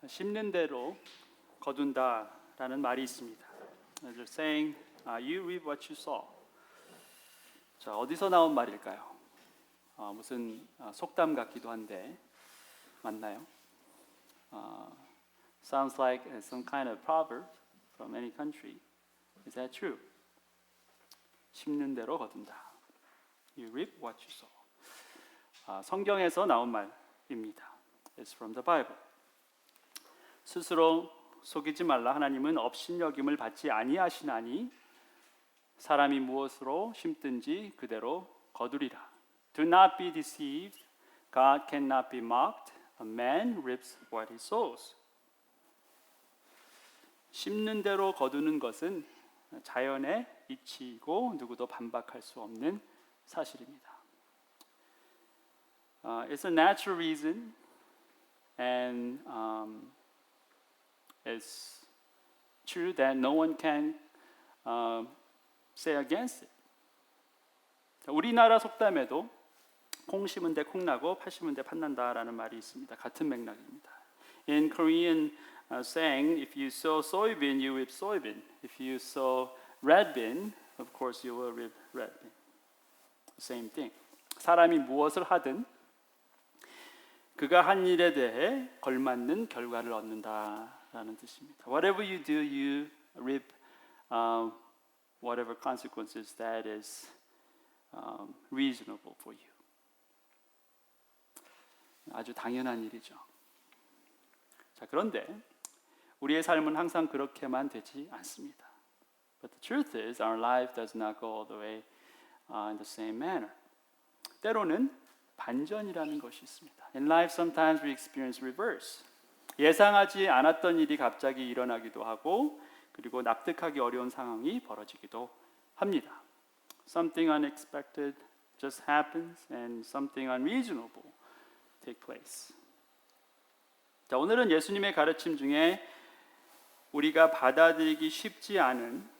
심는 대로 거둔다라는 말이 있습니다. They're saying, you reap what you sow. 자, 어디서 나온 말일까요? 무슨 속담 같기도 한데 맞나요? Sounds like some kind of proverb from any country. Is that true? 심는 대로 거둔다. You reap what you sow. 성경에서 나온 말입니다. It's from the Bible. 스스로 속이지 말라. 하나님은 업신여김을 받지 아니하시나니 사람이 무엇으로 심든지 그대로 거두리라. Do not be deceived. God cannot be mocked. A man reaps what he sows. 심는 대로 거두는 것은 자연의 이치이고 누구도 반박할 수 없는 사실입니다. It's a natural reason, and it's true that no one can say against it. 우리나라 속담에도 콩 심은 데 콩 나고 팥 심은 데 팥 난다라는 말이 있습니다. 같은 맥락입니다. In Korean saying, if you sow soybean, you reap soybean. If you sow red bean, of course you will reap red bean. Same thing. 사람이 무엇을 하든 그가 한 일에 대해 걸맞는 결과를 얻는다라는 뜻입니다. Whatever you do, you reap whatever consequences that is reasonable for you. 아주 당연한 일이죠. 자, 그런데 우리의 삶은 항상 그렇게만 되지 않습니다. But the truth is, our life does not go all the way in the same manner. 때로는 반전이라는 것이 있습니다. In life, sometimes we experience reverse. 예상하지 않았던 일이 갑자기 일어나기도 하고, 그리고 납득하기 어려운 상황이 벌어지기도 합니다. Something unexpected just happens, and something unreasonable take place. 자, 오늘은 예수님의 가르침 중에 우리가 받아들이기 쉽지 않은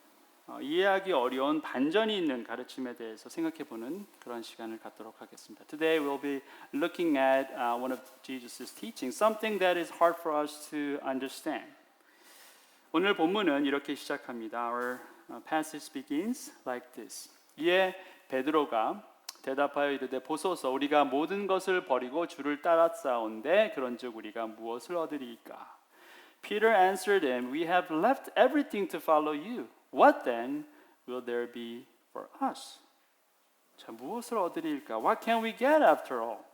이해하기 어려운 반전이 있는 가르침에 대해서 생각해보는 그런 시간을 갖도록 하겠습니다. Today we'll be looking at one of Jesus' teachings, something that is hard for us to understand. 오늘 본문은 이렇게 시작합니다. Our passage begins like this. 이에 베드로가 대답하여 이르되 보소서 우리가 모든 것을 버리고 주를 따랐사온데 그런즉 우리가 무엇을 얻으리이까? Peter answered him, We have left everything to follow you. What then will there be for us? 자, 무엇을 얻으리일까? What can we get after all?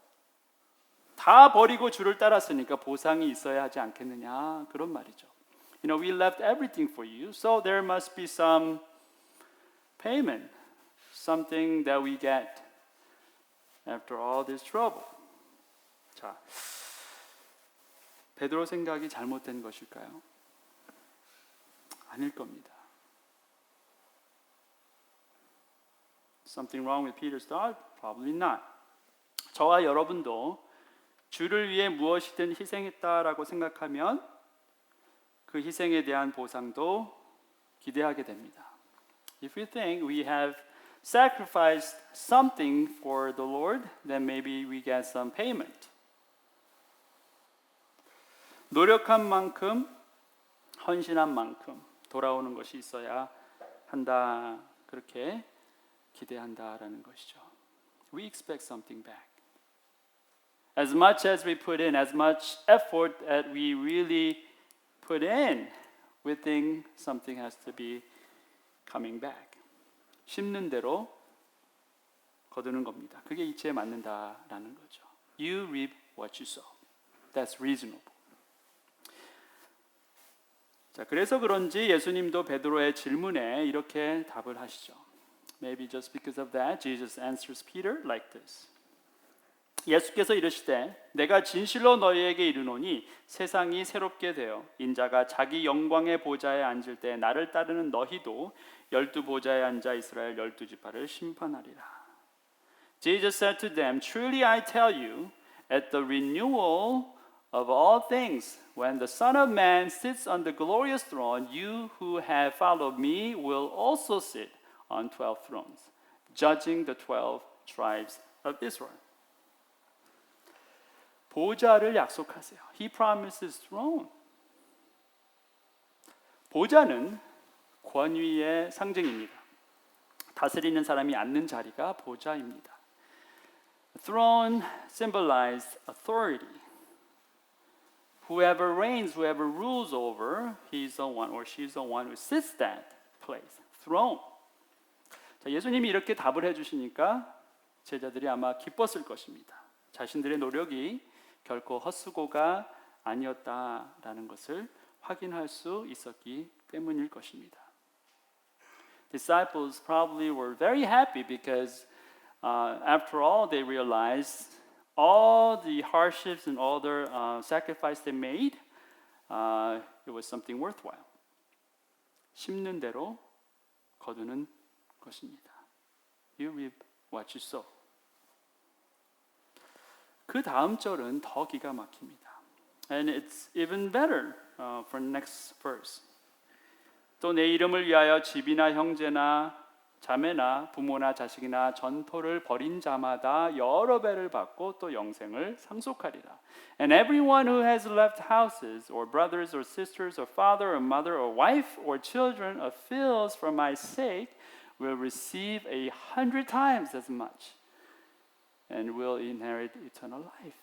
다 버리고 주를 따랐으니까 보상이 있어야 하지 않겠느냐 그런 말이죠. You know, we left everything for you, so there must be some payment, something that we get after all this trouble. 자, 베드로 생각이 잘못된 것일까요? 아닐 겁니다. Something wrong with Peter's thought? Probably not. 저와 여러분도 주를 위해 무엇이든 희생했다라고 생각하면 그 희생에 대한 보상도 기대하게 됩니다. If we think we have sacrificed something for the Lord, then maybe we get some payment. 노력한 만큼, 헌신한 만큼 돌아오는 것이 있어야 한다. 그렇게 기대한다라는 것이죠. We expect something back. As much as we put in, as much effort that we really put in, we think something has to be coming back. 심는 대로 거두는 겁니다. 그게 이치에 맞는다라는 거죠. You reap what you sow. That's reasonable. 자, 그래서 그런지 예수님도 베드로의 질문에 이렇게 답을 하시죠. Maybe just because of that, Jesus answers Peter like this. 예수께서 이르시되 내가 진실로 너희에게 이르노니 세상이 새롭게 되어 인자가 자기 영광의 보좌에 앉을 때 나를 따르는 너희도 12 보좌에 앉아 이스라엘 12지파를 심판하리라. Jesus said to them, Truly I tell you, at the renewal of all things, when the Son of Man sits on the glorious throne, you who have followed me will also sit on 12 thrones, judging the 12 tribes of Israel. 보좌를 약속하세요. He promises throne. 보좌는 권위의 상징입니다. 다스리는 사람이 앉는 자리가 보좌입니다. Throne symbolizes authority. Whoever reigns, whoever rules over, he's the one or she's the one who sits that place. Throne. 자, 예수님이 이렇게 답을 해주시니까 제자들이 아마 기뻤을 것입니다. 자신들의 노력이 결코 헛수고가 아니었다라는 것을 확인할 수 있었기 때문일 것입니다. Disciples probably were very happy because after all they realized all the hardships and all the sacrifice they made, it was something worthwhile. 심는 대로 거두는 것입니다. You reap what you sow. 그 다음 절은 더 기가 막힙니다. And it's even better for the next verse. 또 내 이름을 위하여 집이나 형제나 자매나 부모나 자식이나 전토를 벌인 자마다 여러 배를 받고 또 영생을 상속하리라. And everyone who has left houses or brothers or sisters or father or mother or wife or children or fields for my sake will receive 100 times as much and will inherit eternal life.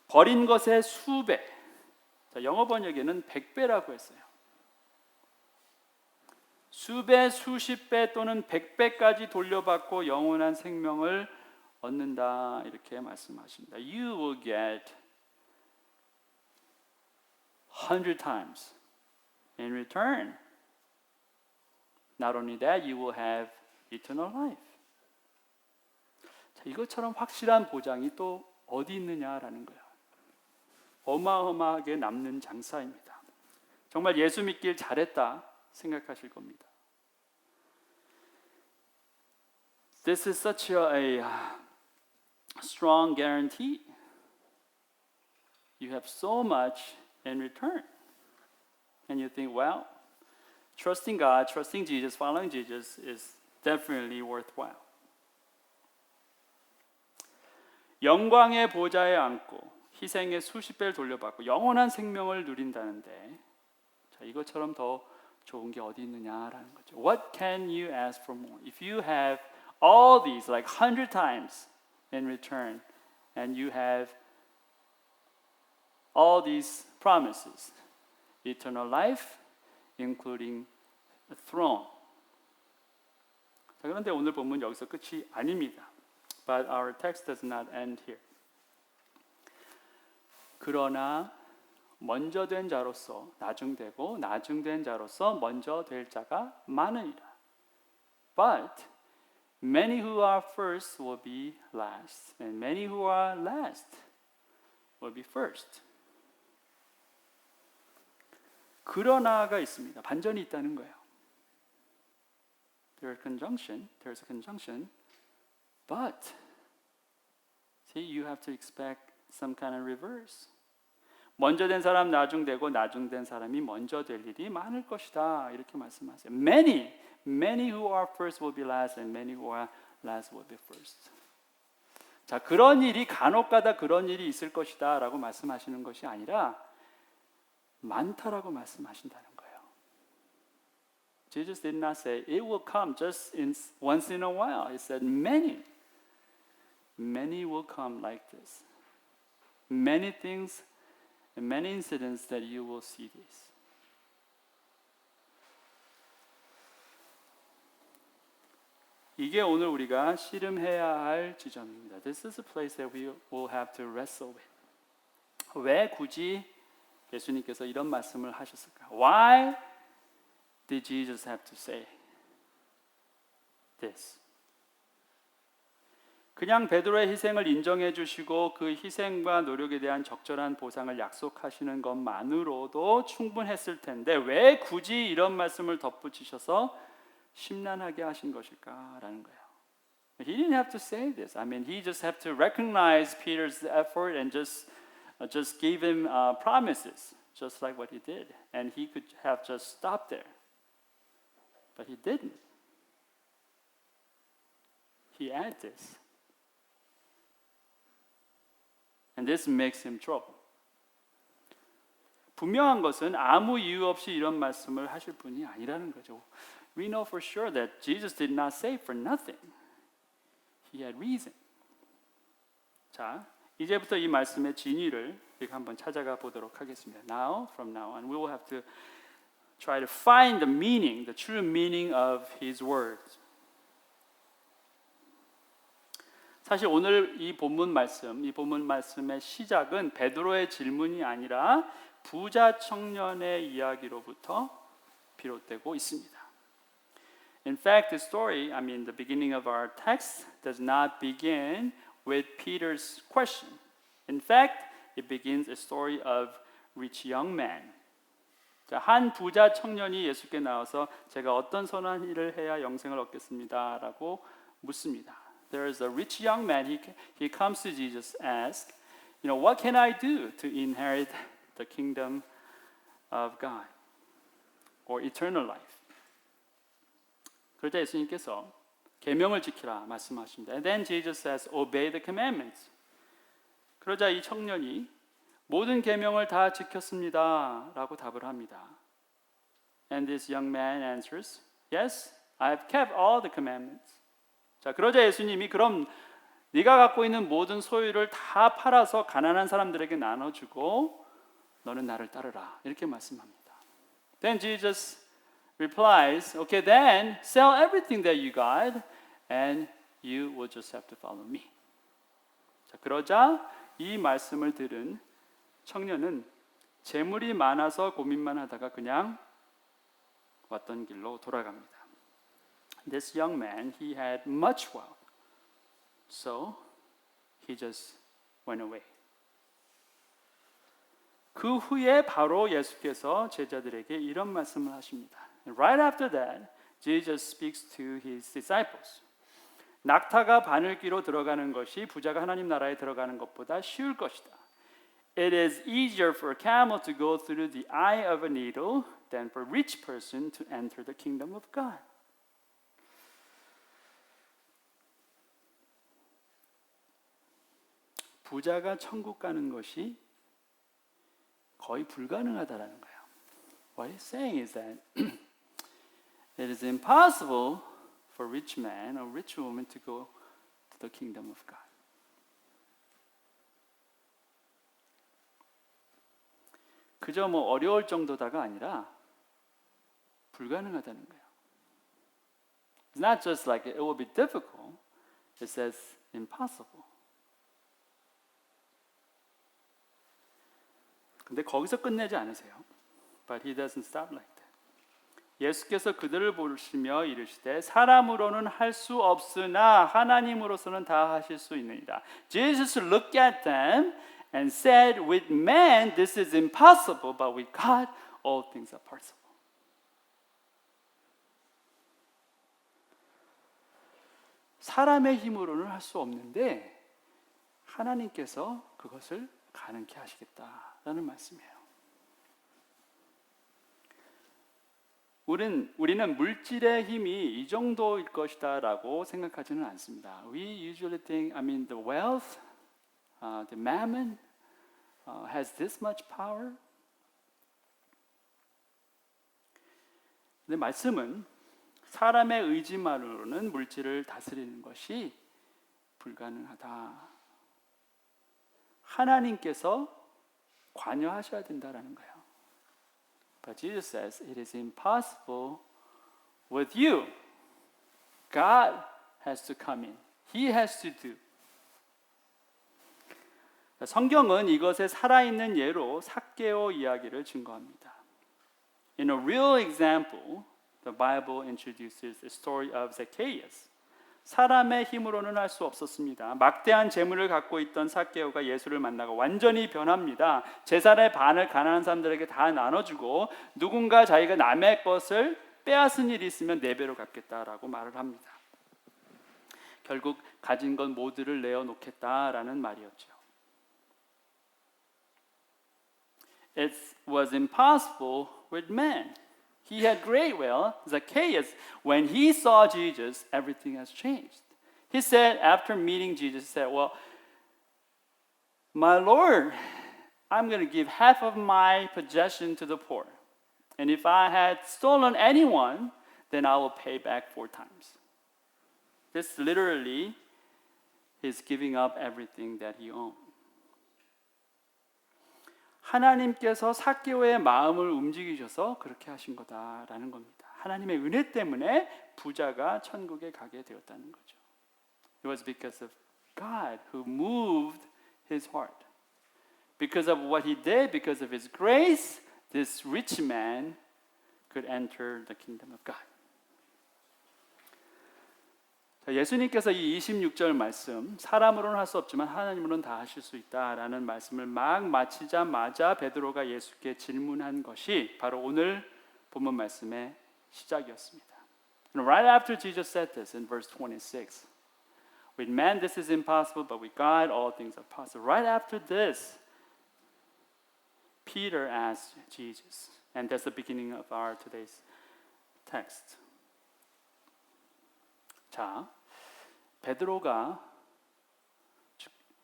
버린 것의 수배. 자, 영어 번역에는 100배라고 했어요. 수배, 수십 배 또는 100배까지 돌려받고 영원한 생명을 얻는다 이렇게 말씀하십니다. You will get 100 times in return. Not only that, you will have eternal life. 자, 이것처럼 확실한 보장이 또 어디 있느냐라는 거예요. 어마어마하게 남는 장사입니다. 정말 예수 믿길 잘했다 생각하실 겁니다. This is such a strong guarantee. You have so much in return. And you think, well, trusting God, trusting Jesus, following Jesus is definitely worthwhile. 영광의 보좌에 앉고 희생의 수십 배를 돌려받고 영원한 생명을 누린다는데 자, 이것처럼 더 좋은 게 어디 있느냐라는 거죠. What can you ask for more? If you have all these like 100 times in return and you have all these promises, eternal life, including a throne. 자, 그런데 오늘 본문 여기서 끝이 아닙니다. But our text does not end here. 그러나 먼저 된 자로서 나중되고 나중된 자로서 먼저 될 자가 많으니라. But many who are first will be last, and many who are last will be first. 그러나가 있습니다. 반전이 있다는 거예요. There's a conjunction, but see, you have to expect some kind of reverse. 먼저 된 사람 나중되고 나중된 사람이 먼저 될 일이 많을 것이다. 이렇게 말씀하세요. Many who are first will be last, and many who are last will be first. 자, 그런 일이 간혹가다 그런 일이 있을 것이다라고 말씀하시는 것이 아니라 많다라고 말씀하신다는 거예요. Jesus did not say it will come just once in a while. He said many will come like this. Many things and many incidents that you will see this. 이게 오늘 우리가 씨름해야 할 지점입니다. This is a place that we will have to wrestle with. 왜 굳이 예수님께서 이런 말씀을 하셨을까? Why did Jesus have to say this? 그냥 베드로의 희생을 인정해 주시고 그 희생과 노력에 대한 적절한 보상을 약속하시는 것만으로도 충분했을 텐데 왜 굳이 이런 말씀을 덧붙이셔서 심란하게 하신 것일까라는 거예요. He didn't have to say this. I mean, he just had to recognize Peter's effort and just give him promises, just like what he did. And he could have just stopped there. But he didn't. He added this. And this makes him trouble. 분명한 것은 아무 이유 없이 이런 말씀을 하실 분이 아니라는 거죠. We know for sure that Jesus did not say for nothing. He had reason. 자, 이제부터 이 말씀의 진위를 한번 찾아가 보도록 하겠습니다. Now, from now on, we will have to try to find the meaning, the true meaning of His words. 사실 오늘 이 본문 말씀의 시작은 베드로의 질문이 아니라 부자 청년의 이야기로부터 비롯되고 있습니다. In fact, the story, the beginning of our text does not begin with Peter's question. In fact, it begins a story of rich young man. 자, 한 부자 청년이 예수께 나와서 제가 어떤 선한 일을 해야 영생을 얻겠습니다라고 묻습니다. There is a rich young man. He comes to Jesus and asks, what can I do to inherit the kingdom of God or eternal life? 그러자 예수님께서 계명을 지키라 말씀하십니다. And then Jesus says, obey the commandments. 그러자 이 청년이 모든 계명을 다 지켰습니다라고 답을 합니다. And this young man answers, yes, I have kept all the commandments. 자, 그러자 예수님이 그럼 네가 갖고 있는 모든 소유를 다 팔아서 가난한 사람들에게 나눠주고 너는 나를 따르라 이렇게 말씀합니다. Then Jesus replies, okay, then sell everything that you got and you will just have to follow me. 자, 그러자 이 말씀을 들은 청년은 재물이 많아서 고민만 하다가 그냥 왔던 길로 돌아갑니다. This young man, he had much wealth, so he just went away. 그 후에 바로 예수께서 제자들에게 이런 말씀을 하십니다. Right after that, Jesus speaks to his disciples. 낙타가 바늘귀로 들어가는 것이 부자가 하나님 나라에 들어가는 것보다 쉬울 것이다. It is easier for a camel to go through the eye of a needle than for a rich person to enter the kingdom of God. 부자가 천국 가는 것이 거의 불가능하다라는 거예요. What he's saying is that it is impossible for a rich man or rich woman to go to the kingdom of God. 그저 어려울 정도다가 아니라 불가능하다는 거예요. It's not just like it will be difficult. It says impossible. 근데 거기서 끝내지 않으세요. But he doesn't stop like that. 예수께서 그들을 보시며 이르시되 사람으로는 할 수 없으나 하나님으로서는 다 하실 수 있느니라. Jesus looked at them and said, with man this is impossible, but with God all things are possible. 사람의 힘으로는 할 수 없는데 하나님께서 그것을 가능케 하시겠다라는 말씀이에요. 우리는 물질의 힘이 이 정도일 것이다라고 생각하지는 않습니다. We usually think, the wealth, the mammon has this much power. 근데 말씀은 사람의 의지만으로는 물질을 다스리는 것이 불가능하다. 하나님께서 관여하셔야 된다라는 거예요. But Jesus says it is impossible with you. God has to come in. He has to do. 성경은 이것의 살아있는 예로 삭개오 이야기를 증거합니다. In a real example, the Bible introduces the story of Zacchaeus. 사람의 힘으로는 할 수 없었습니다. 막대한 재물을 갖고 있던 삭개오가 예수를 만나고 완전히 변합니다. 재산의 반을 가난한 사람들에게 다 나눠주고 누군가 자기가 남의 것을 빼앗은 일이 있으면 4배로 갚겠다라고 말을 합니다. 결국 가진 것 모두를 내어놓겠다라는 말이었죠. It was impossible with man. He had great wealth. Zacchaeus, when he saw Jesus, everything has changed. He said, after meeting Jesus, he said, well, my Lord, I'm going to give half of my possession to the poor. And if I had stolen anyone, then I will pay back 4 times. This literally is giving up everything that he owned. 하나님께서 삭개오의 마음을 움직이셔서 그렇게 하신 거다라는 겁니다. 하나님의 은혜 때문에 부자가 천국에 가게 되었다는 거죠. It was because of God who moved his heart. Because of what he did, because of his grace, this rich man could enter the kingdom of God. 자, 예수님께서 이 26절 말씀, 사람으로는 할 수 없지만 하나님으로는 다 하실 수 있다라는 말씀을 막 마치자마자 베드로가 예수께 질문한 것이 바로 오늘 본문 말씀의 시작이었습니다. And right after Jesus said this in verse 26, with man this is impossible, but with God all things are possible. Right after this, Peter asked Jesus, and that's the beginning of our today's text. 자, 베드로가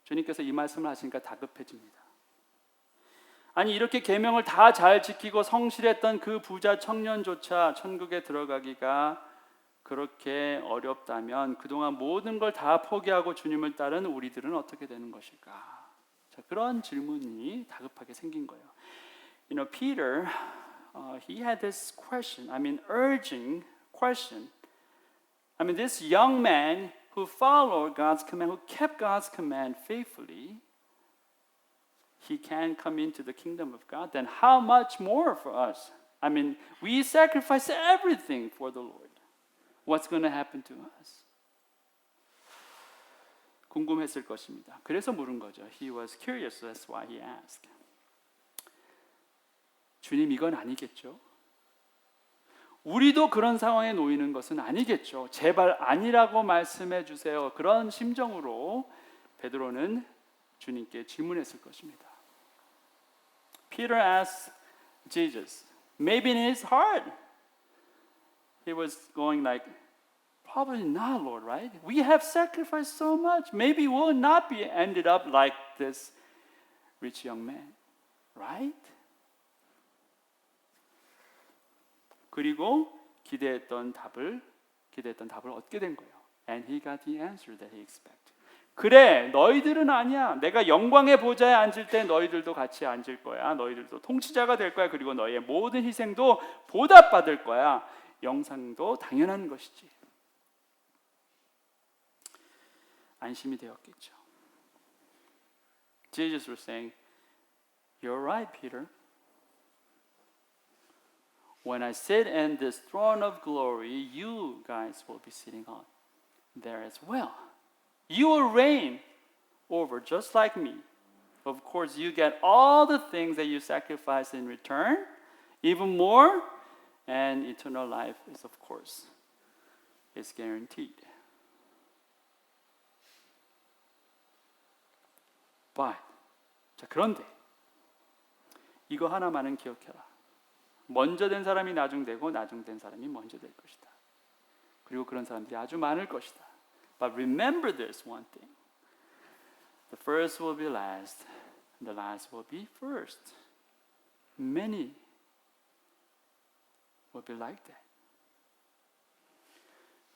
주님께서 이 말씀을 하시니까 다급해집니다. 아니 이렇게 계명을 다 잘 지키고 성실했던 그 부자 청년조차 천국에 들어가기가 그렇게 어렵다면 그동안 모든 걸 다 포기하고 주님을 따른 우리들은 어떻게 되는 것일까? 자, 그런 질문이 다급하게 생긴 거예요. You know, Peter, he had this question, urging question. This young man who followed God's command, who kept God's command faithfully, he can come into the kingdom of God. Then how much more for us? We sacrifice everything for the Lord. What's going to happen to us? 궁금했을 것입니다. 그래서 물은 거죠. He was curious, that's why he asked. 주님, 이건 아니겠죠? 우리도 그런 상황에 놓이는 것은 아니겠죠. 제발 아니라고 말씀해 주세요. 그런 심정으로 베드로는 주님께 질문했을 것입니다. Peter asked Jesus, maybe in his heart, he was going like, probably not, Lord, right? We have sacrificed so much. Maybe we'll not be ended up like this rich young man, right? 그리고 기대했던 답을 얻게 된 거예요. And he got the answer that he expected. 그래, 너희들은 아니야. 내가 영광의 보좌에 앉을 때 너희들도 같이 앉을 거야. 너희들도 통치자가 될 거야. 그리고 너희의 모든 희생도 보답받을 거야. 영상도 당연한 것이지. 안심이 되었겠죠. Jesus was saying, "You're right, Peter. When I sit in this throne of glory, you guys will be sitting on there as well. You will reign over just like me. Of course, you get all the things that you sacrifice in return, even more, and eternal life is, of course, is guaranteed." But, 자, 그런데 이거 하나만은 기억해라. 먼저 된 사람이 나중되고 나중된 사람이 먼저 될 것이다. 그리고 그런 사람들이 아주 많을 것이다. But remember this one thing. The first will be last, and the last will be first. Many will be like that.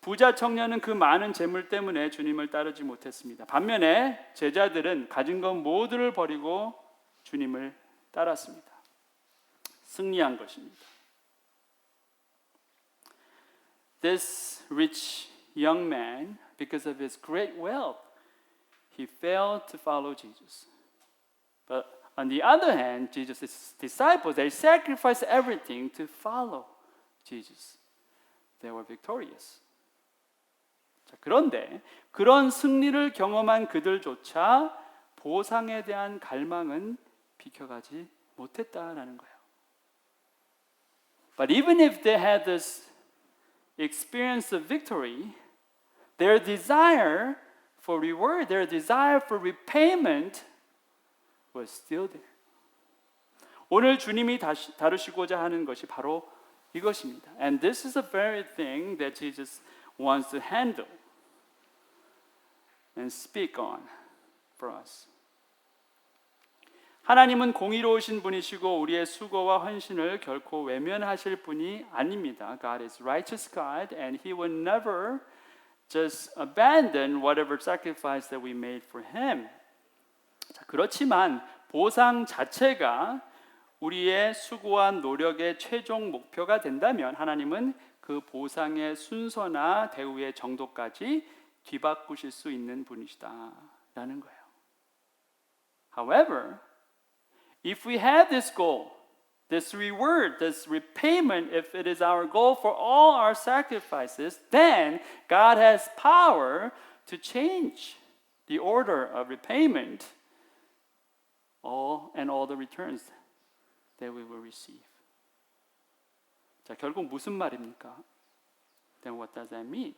부자 청년은 그 많은 재물 때문에 주님을 따르지 못했습니다. 반면에 제자들은 가진 것 모두를 버리고 주님을 따랐습니다. 승리한 것입니다. This rich young man, because of his great wealth, he failed to follow Jesus. But on the other hand, Jesus' disciples, they sacrificed everything to follow Jesus. They were victorious. 자, 그런데 그런 승리를 경험한 그들조차 보상에 대한 갈망은 비켜가지 못했다라는 거예요. But even if they had this experience of victory, their desire for reward, their desire for repayment was still there. 오늘 주님이 다루시고자 하는 것이 바로 이것입니다. And this is the very thing that Jesus wants to handle and speak on for us. 하나님은 공의로우신 분이시고 우리의 수고와 헌신을 결코 외면하실 분이 아닙니다. God is righteous God and He will never just abandon whatever sacrifice that we made for Him. 자, 그렇지만 보상 자체가 우리의 수고와 노력의 최종 목표가 된다면 하나님은 그 보상의 순서나 대우의 정도까지 뒤바꾸실 수 있는 분이시다라는 거예요. However, if we have this goal, this reward, this repayment, if it is our goal for all our sacrifices, then God has power to change the order of repayment and all the returns that we will receive. 자, 결국 무슨 말입니까? Then what does that mean?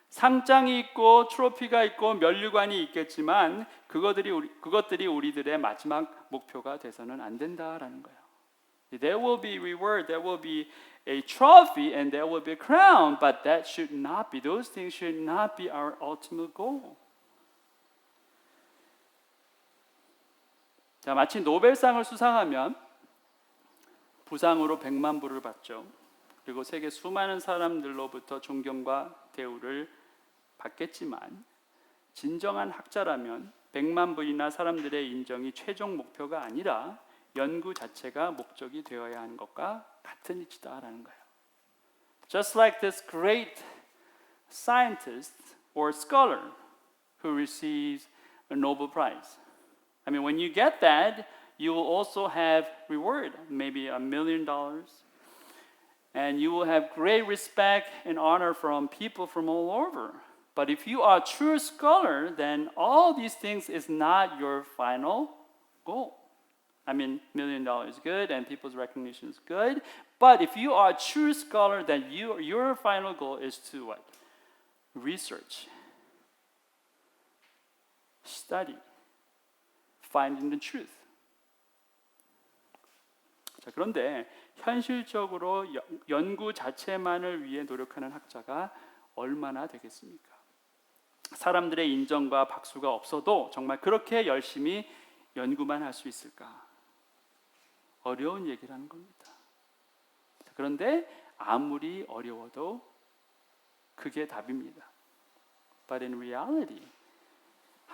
상장이 있고 트로피가 있고 면류관이 있겠지만 그것들이 우리들의 마지막 목표가 돼서는 안 된다라는 거예요. There will be reward, there will be a trophy, and there will be a crown, but that should not be. Those things should not be our ultimate goal. 자, 마치 노벨상을 수상하면 부상으로 100만 불을 받죠. 그리고 세계 수많은 사람들로부터 존경과 대우를 받겠지만 진정한 학자라면 100만 불이나 사람들의 인정이 최종 목표가 아니라 연구 자체가 목적이 되어야 하는 것과 같은 이치다라는 거예요. Just like this great scientist or scholar who receives a Nobel Prize. I mean, when you get that, you will also have reward, maybe $1 million. And you will have great respect and honor from people from all over. But if you are a true scholar, then all these things is not your final goal. I mean, $1 million is good and people's recognition is good. But if you are a true scholar, then your final goal is to what? Research, study, finding the truth. 자, 그런데 현실적으로 연구 자체만을 위해 노력하는 학자가 얼마나 되겠습니까? 사람들의 인정과 박수가 없어도 정말 그렇게 열심히 연구만 할 수 있을까? 어려운 얘기라는 겁니다. 그런데 아무리 어려워도 그게 답입니다. But in reality,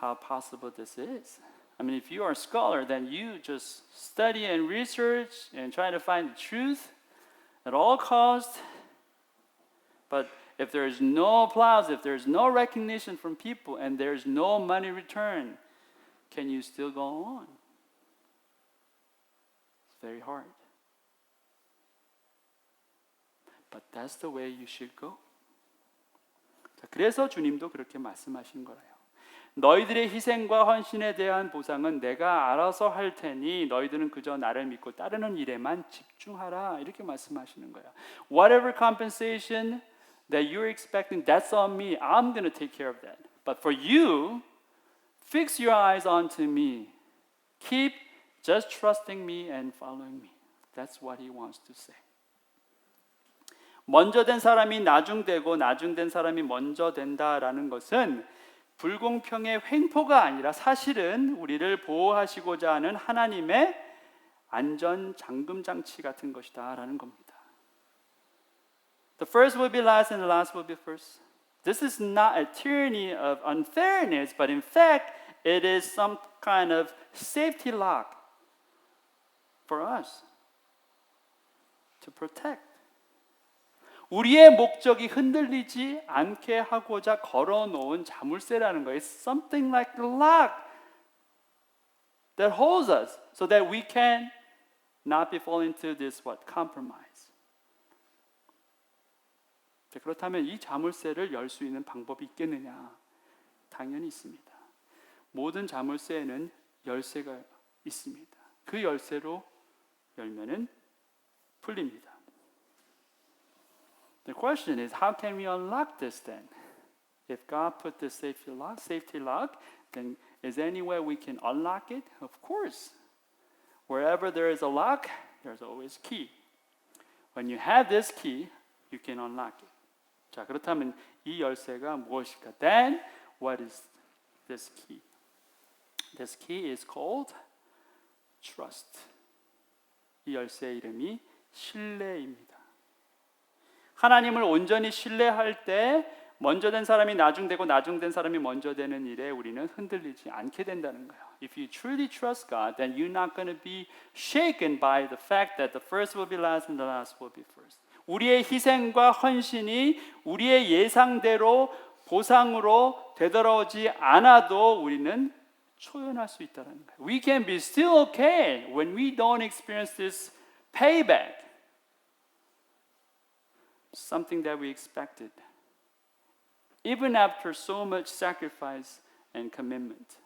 how possible this is? I mean, if you are a scholar, then you just study and research and try to find the truth at all costs. But if there is no applause, if there is no recognition from people, and there is no money return, can you still go on? It's very hard. But that's the way you should go. 자, 그래서 주님도 그렇게 말씀하신 거예요. 너희들의 희생과 헌신에 대한 보상은 내가 알아서 할 테니 너희들은 그저 나를 믿고 따르는 일에만 집중하라. 이렇게 말씀하시는 거예요. Whatever compensation that you're expecting, that's on me. I'm going to take care of that. But for you, fix your eyes onto me. Keep just trusting me and following me. That's what he wants to say. 먼저 된 사람이 나중되고 나중된 사람이 먼저 된다라는 것은 불공평의 횡포가 아니라 사실은 우리를 보호하시고자 하는 하나님의 안전 잠금 장치 같은 것이다라는 겁니다. The first will be last and the last will be first. This is not a tyranny of unfairness, but in fact, it is some kind of safety lock for us to protect. 우리의 목적이 흔들리지 않게 하고자 걸어놓은 자물쇠라는 거예요. It's something like the lock that holds us so that we can not be fall into this compromise. 그렇다면 이 자물쇠를 열 수 있는 방법이 있겠느냐? 당연히 있습니다. 모든 자물쇠에는 열쇠가 있습니다. 그 열쇠로 열면은 풀립니다. The question is, how can we unlock this then? If God put the safety lock, then is there any way we can unlock it? Of course. Wherever there is a lock, there's always key. When you have this key, you can unlock it. 자, 그렇다면 이 열쇠가 무엇일까? Then, what is this key? This key is called trust. 이 열쇠의 이름이 신뢰입니다. 하나님을 온전히 신뢰할 때 먼저 된 사람이 나중되고 나중된 사람이 먼저 되는 일에 우리는 흔들리지 않게 된다는 거예요. If you truly trust God, then you're not going to be shaken by the fact that the first will be last and the last will be first. 우리의 희생과 헌신이 우리의 예상대로 보상으로 되돌아오지 않아도 우리는 초연할 수 있다는 거예요. We can be still okay when we don't experience this payback. Something that we expected. Even after so much sacrifice and commitment.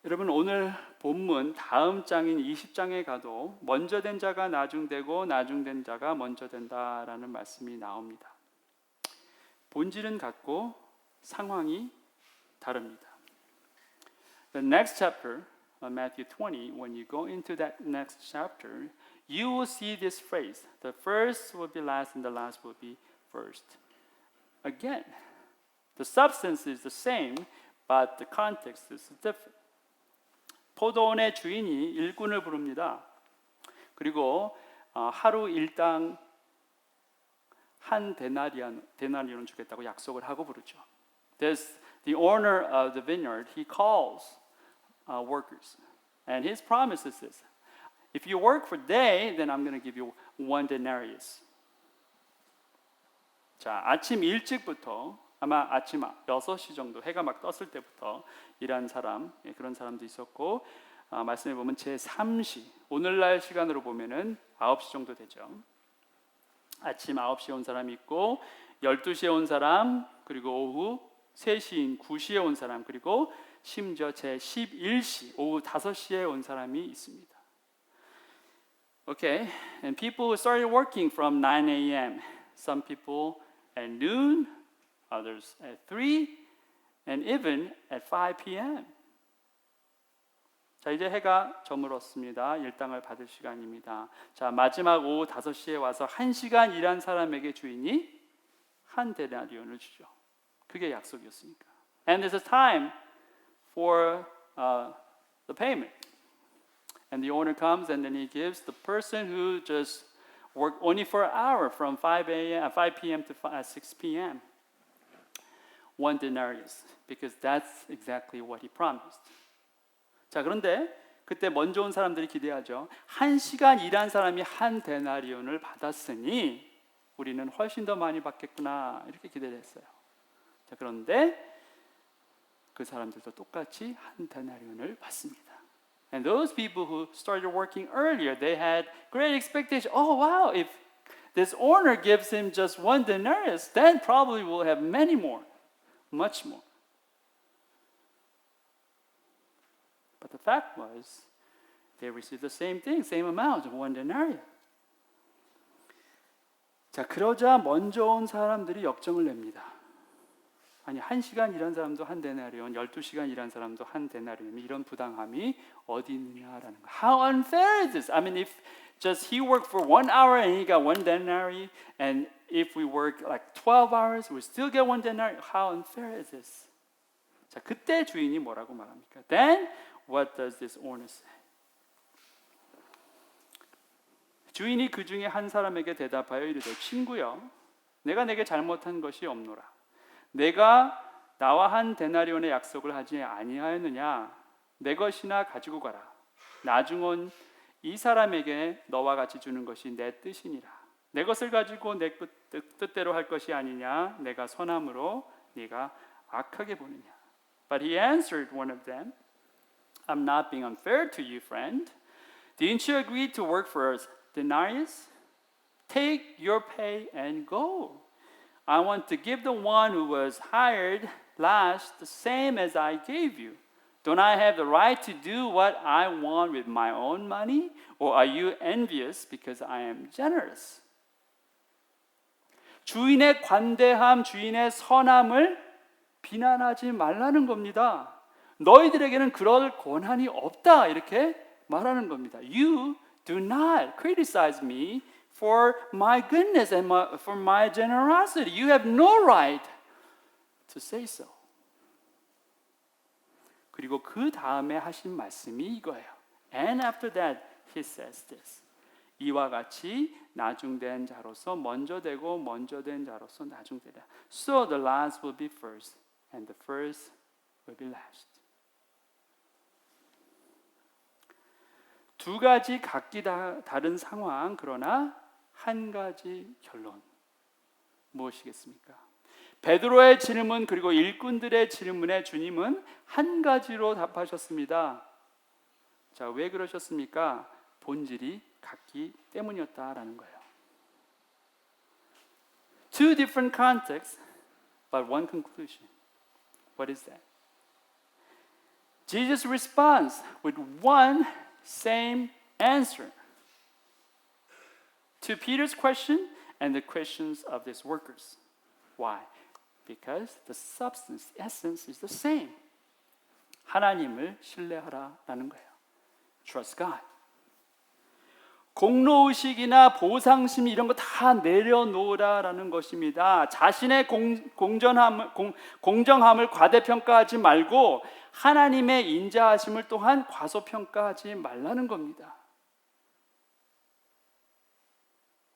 여러분 오늘 본문 다음 장인 20장에 가도 먼저 된 자가 나중되고 나중된 자가 먼저 된다라는 말씀이 나옵니다. 본질은 같고 상황이 다릅니다. The next chapter, Matthew 20, when you go into that next chapter, you will see this phrase, the first will be last and the last will be first. Again, the substance is the same, but the context is different. 포도원의 주인이 일꾼을 부릅니다. 그리고 하루 일당 한 데나리온 주겠다고 약속을 하고 부르죠. The owner of the vineyard, he calls workers. And his promise is this. If you work for a day, then I'm going to give you 1 denarius. 자, 아침 일찍부터 아마 아침 6시 정도 해가 막 떴을 때부터 일한 사람, 그런 사람도 있었고 말씀해 보면 제3시, 오늘날 시간으로 보면은 9시 정도 되죠. 아침 9시에 온 사람이 있고 12시에 온 사람, 그리고 오후 3시인 9시에 온 사람, 그리고 심지어 제11시, 오후 5시에 온 사람이 있습니다. Okay, and people who started working from 9 a.m. Some people at noon, others at 3, and even at 5 p.m. 자, 이제 해가 저물었습니다. 일당을 받을 시간입니다. 자, 마지막 오후 5시에 와서 1시간 일한 사람에게 주인이 한 데나리온을 주죠. 그게 약속이었으니까. And there's a time for the payment. And the owner comes and then he gives the person who just worked only for an hour from 5 p.m. to 6 p.m. 1 denarius, because that's exactly what he promised. 자, 그런데 그때 먼저 온 사람들이 기대하죠. 1시간 일한 사람이 한 데나리온을 받았으니 우리는 훨씬 더 많이 받겠구나, 이렇게 기대를 했어요. 자, 그런데 그 사람들도 똑같이 한 데나리온을 받습니다. And those people who started working earlier, they had great expectation. Oh wow, if this owner gives him just 1 denarius, then probably we'll have many more, much more. But the fact was, they received the same thing, same amount of 1 denarius. 자, 그러자 먼저 온 사람들이 역정을 냅니다. 아니, 1시간 일한 사람도 한 데나리온, 12시간 일한 사람도 한 데나리온, 이런 부당함이 어디 있느냐라는 거. How unfair is this? I mean, if just he worked for 1 hour and he got 1 denarii, and if we work like 12 hours, we still get 1 denarii. How unfair is this? 자, 그때 주인이 뭐라고 말합니까? Then what does this owner say? 주인이 그 중에 한 사람에게 대답하여 이르되, 친구여, 내가 내게 잘못한 것이 없노라. 내가 나와 한 데나리온의 약속을 하지 아니하였느냐? 내 것이나 가지고 가라. 나중 온 이 사람에게 너와 같이 주는 것이 내 뜻이니라. 내 것을 가지고 내 뜻대로 할 것이 아니냐? 내가 선함으로 네가 악하게 보느냐? But he answered one of them, I'm not being unfair to you, friend. Didn't you agree to work for a denarius? Take your pay and go. I want to give the one who was hired last the same as I gave you. Don't I have the right to do what I want with my own money? Or are you envious because I am generous? 주인의 관대함, 주인의 선함을 비난하지 말라는 겁니다. 너희들에게는 그럴 권한이 없다, 이렇게 말하는 겁니다. You do not criticize me for my goodness and for my generosity. You have no right to say so. 그리고 그 다음에 하신 말씀이 이거예요. And after that he says this. 이와 같이 나중된 자로서 먼저 되고 먼저 된 자로서 나중되라. So the last will be first and the first will be last. 두 가지 각기 다른 상황, 그러나 한 가지 결론. 무엇이겠습니까? 베드로의 질문 그리고 일꾼들의 질문에 주님은 한 가지로 답하셨습니다. 자, 왜 그러셨습니까? 본질이 같기 때문이었다라는 거예요. Two different contexts, but one conclusion. What is that? Jesus responds with one same answer to Peter's question and the questions of these workers. Why? Because the substance, the essence is the same. 하나님을 신뢰하라라는 거예요. Trust God. 공로의식이나 보상심 이런 거 다 내려놓으라라는 것입니다. 자신의 공정함을 과대평가하지 말고 하나님의 인자하심을 또한 과소평가하지 말라는 겁니다.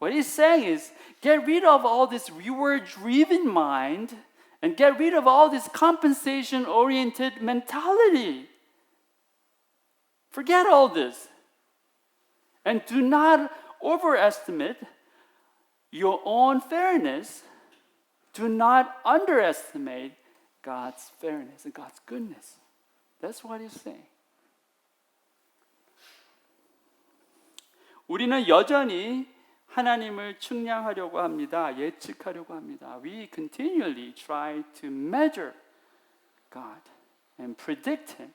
What he's saying is, get rid of all this reward-driven mind and get rid of all this compensation-oriented mentality. Forget all this. And do not overestimate your own fairness. Do not underestimate God's fairness and God's goodness. That's what he's saying. 우리는 여전히 하나님을 측량하려고 합니다. 예측하려고 합니다. We continually try to measure God and predict Him.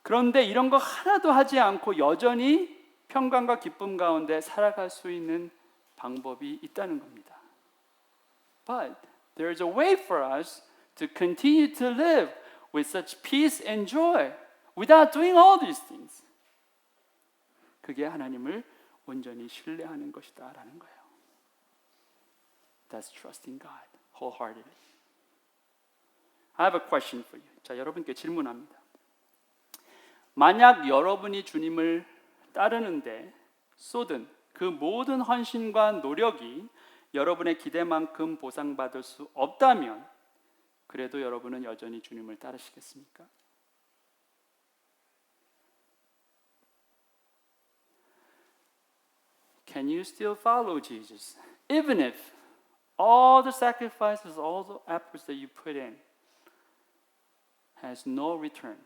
그런데 이런 거 하나도 하지 않고 여전히 평강과 기쁨 가운데 살아갈 수 있는 방법이 있다는 겁니다. But there is a way for us to continue to live with such peace and joy without doing all these things. 그게 하나님을 온전히 신뢰하는 것이다라는 거예요. That's trusting God wholeheartedly. I have a question for you. 자, 여러분께 질문합니다. 만약 여러분이 주님을 따르는데 쏟은 그 모든 헌신과 노력이 여러분의 기대만큼 보상받을 수 없다면 그래도 여러분은 여전히 주님을 따르시겠습니까? Can you still follow Jesus even if all the sacrifices, all the efforts that you put in has no return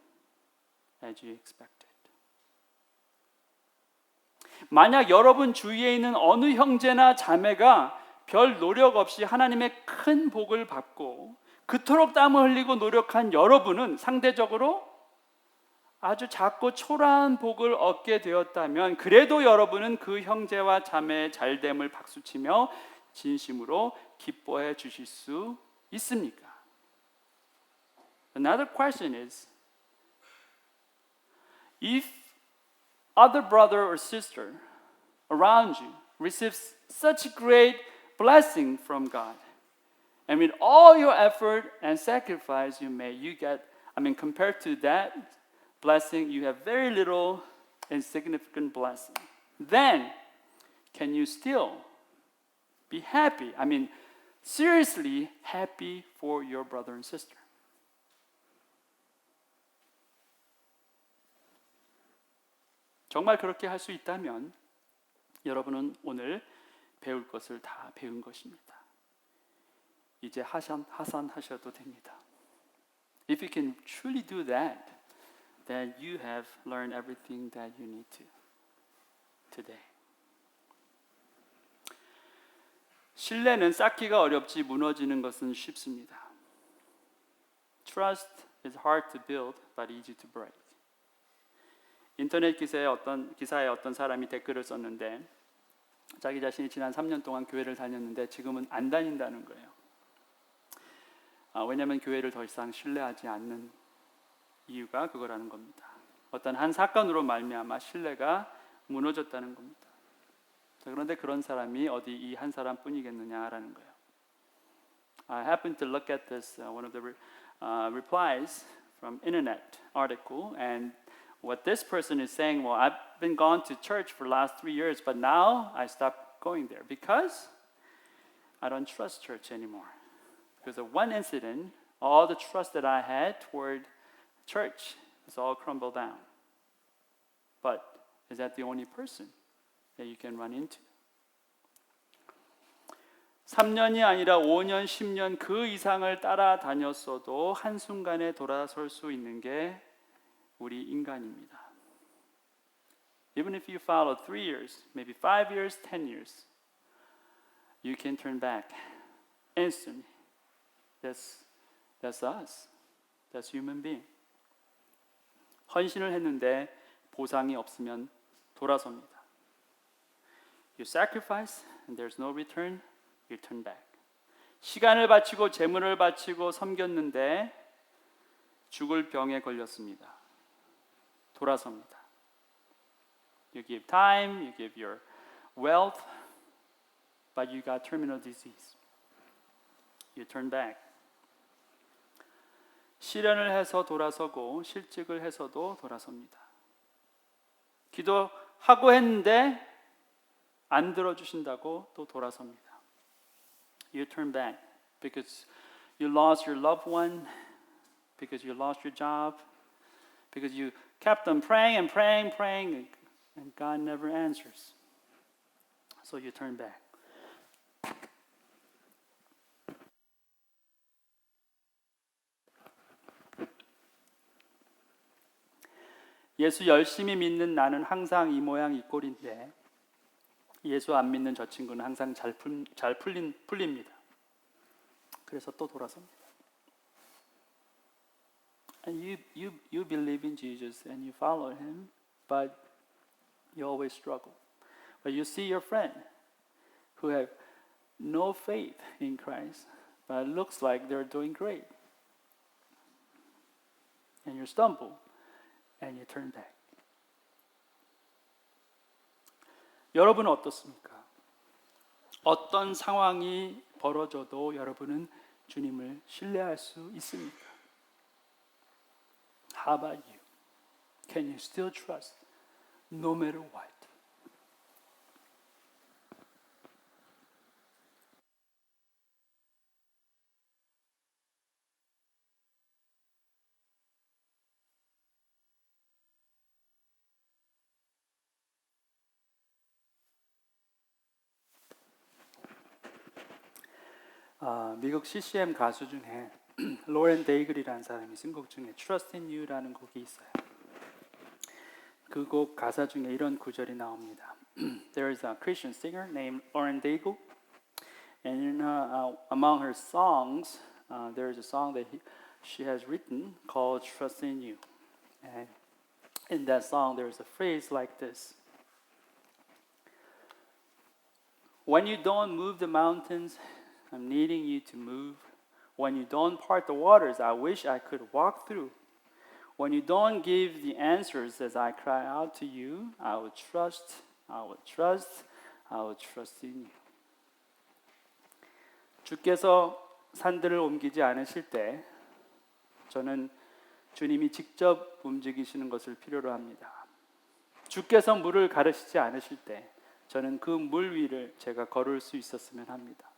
as you expected? 만약 여러분 주위에 있는 어느 형제나 자매가 별 노력 없이 하나님의 큰 복을 받고 그토록 땀을 흘리고 노력한 여러분은 상대적으로 아주 작고 초라한 복을 얻게 되었다면 그래도 여러분은 그 형제와 자매의 잘됨을 박수치며 진심으로 기뻐해 주실 수 있습니까? Another question is, if other brother or sister around you receives such great blessing from God, and with all your effort and sacrifice you get, compared to that blessing, you have very little insignificant blessing. Then, can you still be happy? Seriously happy for your brother and sister? 정말 그렇게 할 수 있다면 여러분은 오늘 배울 것을 다 배운 것입니다. 이제 하산하셔도 됩니다. If you can truly do that, then you have learned everything that you need to today. 신뢰는 쌓기가 어렵지 무너지는 것은 쉽습니다. Trust is hard to build, but easy to break. 인터넷 기사에 어떤 사람이 댓글을 썼는데 자기 자신이 지난 3년 동안 교회를 다녔는데 지금은 안 다닌다는 거예요. 왜냐하면 교회를 더 이상 신뢰하지 않는 이유가 그거라는 겁니다. 어떤 한 사건으로 말미암아 신뢰가 무너졌다는 겁니다. 자, 그런데 그런 사람이 어디 이 한 사람뿐이겠느냐라는 거예요. I happened to look at this one of the replies from internet article, and what this person is saying, well, I've been gone to church for the last 3 years, but now I stopped going there because I don't trust church anymore. Because of one incident, all the trust that I had toward church has all crumbled down. But is that the only person that you can run into? 3년이 아니라 5년, 10년 그 이상을 따라다녔어도 한순간에 돌아설 수 있는 게 우리 인간입니다. Even if you follow 3 years, maybe 5 years, 10 years, you can turn back instantly. That's us. That's human being. 헌신을 했는데 보상이 없으면 돌아섭니다. You sacrifice and there's no return, you turn back. 시간을 바치고 재물을 바치고 섬겼는데 죽을 병에 걸렸습니다. 돌아섭니다. You give time, you give your wealth, but you got terminal disease. You turn back. 실현을 해서 돌아서고 실직을 해서도 돌아섭니다. 기도하고 했는데 안 들어주신다고 또 돌아섭니다. You turn back because you lost your loved one, because you lost your job, because you kept on praying and praying, praying, and God never answers. So you turn back. 예수 열심히 믿는 나는 항상 이 모양 이 꼴인데 예수 안 믿는 저 친구는 항상 잘 풀립니다. 그래서 또 돌아섭니다. And you believe in Jesus and you follow him, but you always struggle. But you see your friend who have no faith in Christ, but it looks like they're doing great. And you stumble and you turn back. 여러분은 어떻습니까? 어떤 상황이 벌어져도 여러분은 주님을 신뢰할 수 있습니까? How about you? Can you still trust no matter what? 미국 CCM 가수 중에 로렌 데이글이라는 사람이 쓴 곡 중에 Trust in You라는 곡이 있어요. 그 곡 가사 중에 이런 구절이 나옵니다. There is a Christian singer named Lauren Daigle, and among her songs, there is a song that she has written called Trust in You. And in that song, there is a phrase like this: When you don't move the mountains, I'm needing you to move. When you don't part the waters, I wish I could walk through. When you don't give the answers as I cry out to you, I will trust, I will trust, I will trust in you. 주께서 산들을 옮기지 않으실 때 저는 주님이 직접 움직이시는 것을 필요로 합니다. 주께서 물을 가르시지 않으실 때 저는 그 물 위를 제가 걸을 수 있었으면 합니다.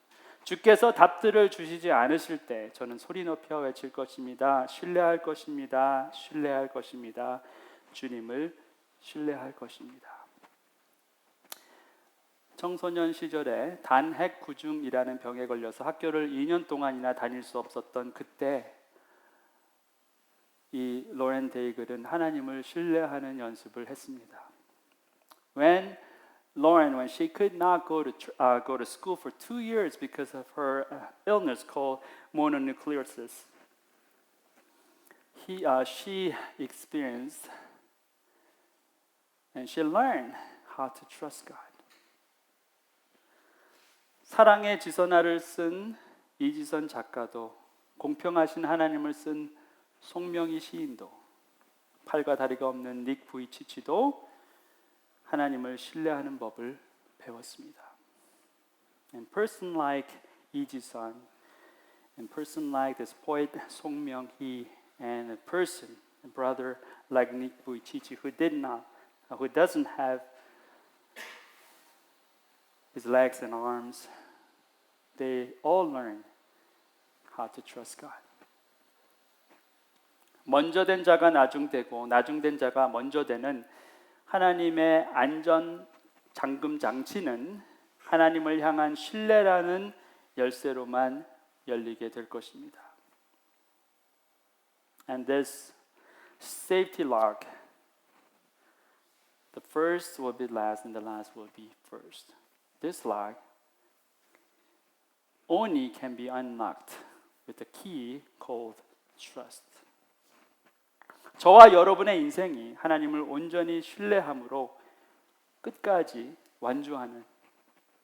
주께서 답들을 주시지 않으실 때 저는 소리 높여 외칠 것입니다. 신뢰할 것입니다. 신뢰할 것입니다. 주님을 신뢰할 것입니다. 청소년 시절에 단핵구중이라는 병에 걸려서 학교를 2년 동안이나 다닐 수 없었던 그때 이 로렌 데이글은 하나님을 신뢰하는 연습을 했습니다. When she could not go to school for 2 years because of her illness called mononucleosis, she experienced and she learned how to trust God. 사랑의 지선아를 쓴 이지선 작가도, 공평하신 하나님을 쓴 송명희 시인도, 팔과 다리가 없는 닉 부이치치도 하나님을 신뢰하는 법을 배웠습니다. And person like Lee Ji-sun And person like this poet Song Myung-hee and a person, a brother like Nick Vujicic who doesn't have his legs and arms, they all learn how to trust God. 먼저 된 자가 나중되고 나중된 자가 먼저 되는 하나님의 안전 잠금 장치는 하나님을 향한 신뢰라는 열쇠로만 열리게 될 것입니다. And this safety lock, the first will be last and the last will be first. This lock only can be unlocked with a key called trust. 저와 여러분의 인생이 하나님을 온전히 신뢰함으로 끝까지 완주하는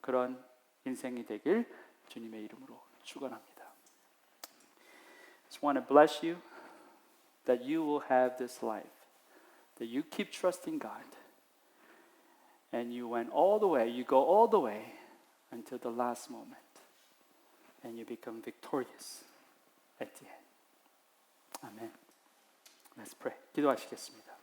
그런 인생이 되길 주님의 이름으로 축원합니다. Just want to bless you that you will have this life, that you keep trusting God, and you went all the way, you go all the way until the last moment, and you become victorious at the end. Amen. Let's pray. 기도하시겠습니다.